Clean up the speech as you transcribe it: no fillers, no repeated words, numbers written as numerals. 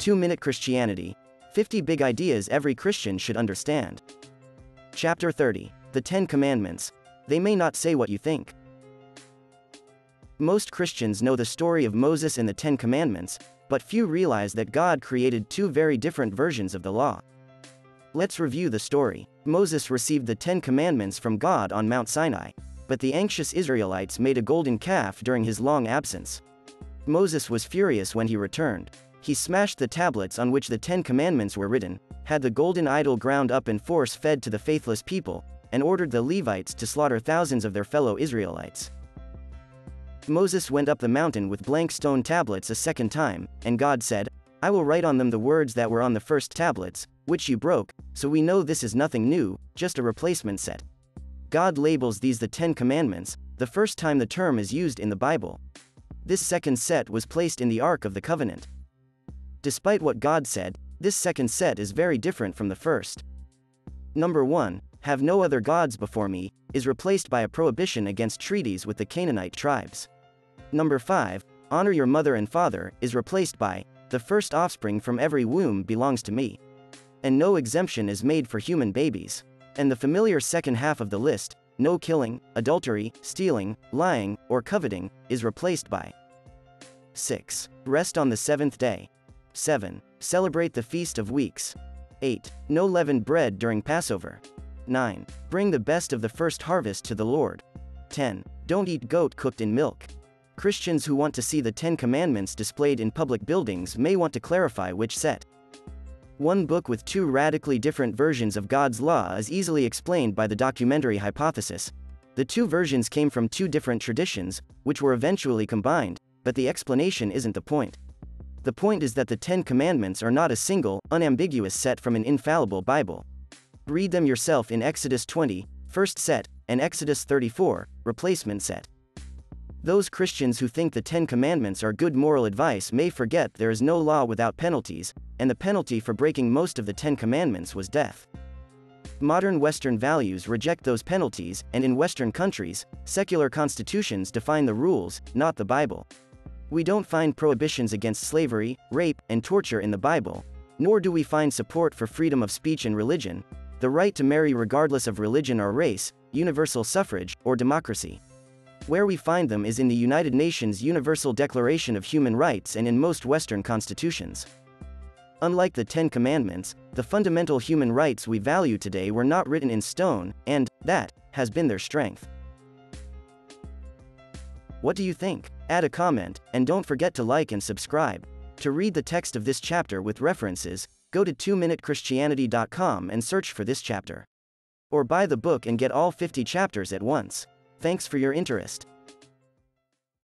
2-Minute Christianity, 50 Big Ideas Every Christian Should Understand. Chapter 30. The Ten Commandments. They may not say what you think. Most Christians know the story of Moses and the Ten Commandments, but few realize that God created two very different versions of the law. Let's review the story. Moses received the Ten Commandments from God on Mount Sinai, but the anxious Israelites made a golden calf during his long absence. Moses was furious when he returned. He smashed the tablets on which the Ten Commandments were written, had the golden idol ground up and force-fed to the faithless people, and ordered the Levites to slaughter thousands of their fellow Israelites. Moses went up the mountain with blank stone tablets a second time, and God said, "I will write on them the words that were on the first tablets, which you broke, so we know this is nothing new, just a replacement set." God labels these the Ten Commandments, the first time the term is used in the Bible. This second set was placed in the Ark of the Covenant. Despite what God said, this second set is very different from the first. Number 1, "Have no other gods before me," is replaced by a prohibition against treaties with the Canaanite tribes. Number 5, "Honor your mother and father," is replaced by, "The first offspring from every womb belongs to me." And no exemption is made for human babies. And the familiar second half of the list, "No killing, adultery, stealing, lying, or coveting," is replaced by 6. "Rest on the seventh day." 7. Celebrate the Feast of Weeks. 8. No leavened bread during Passover. 9. Bring the best of the first harvest to the Lord. 10. Don't eat goat cooked in milk. Christians who want to see the Ten Commandments displayed in public buildings may want to clarify which set. One book with two radically different versions of God's law is easily explained by the documentary hypothesis. The two versions came from two different traditions, which were eventually combined, but the explanation isn't the point. The point is that the Ten Commandments are not a single, unambiguous set from an infallible Bible. Read them yourself in Exodus 20, first set, and Exodus 34, replacement set. Those Christians who think the Ten Commandments are good moral advice may forget there is no law without penalties, and the penalty for breaking most of the Ten Commandments was death. Modern Western values reject those penalties, and in Western countries, secular constitutions define the rules, not the Bible. We don't find prohibitions against slavery, rape, and torture in the Bible, nor do we find support for freedom of speech and religion, the right to marry regardless of religion or race, universal suffrage, or democracy. Where we find them is in the United Nations Universal Declaration of Human Rights and in most Western constitutions. Unlike the Ten Commandments, the fundamental human rights we value today were not written in stone, and that has been their strength. What do you think? Add a comment, and don't forget to like and subscribe. To read the text of this chapter with references, go to 2minutechristianity.com and search for this chapter. Or buy the book and get all 50 chapters at once. Thanks for your interest.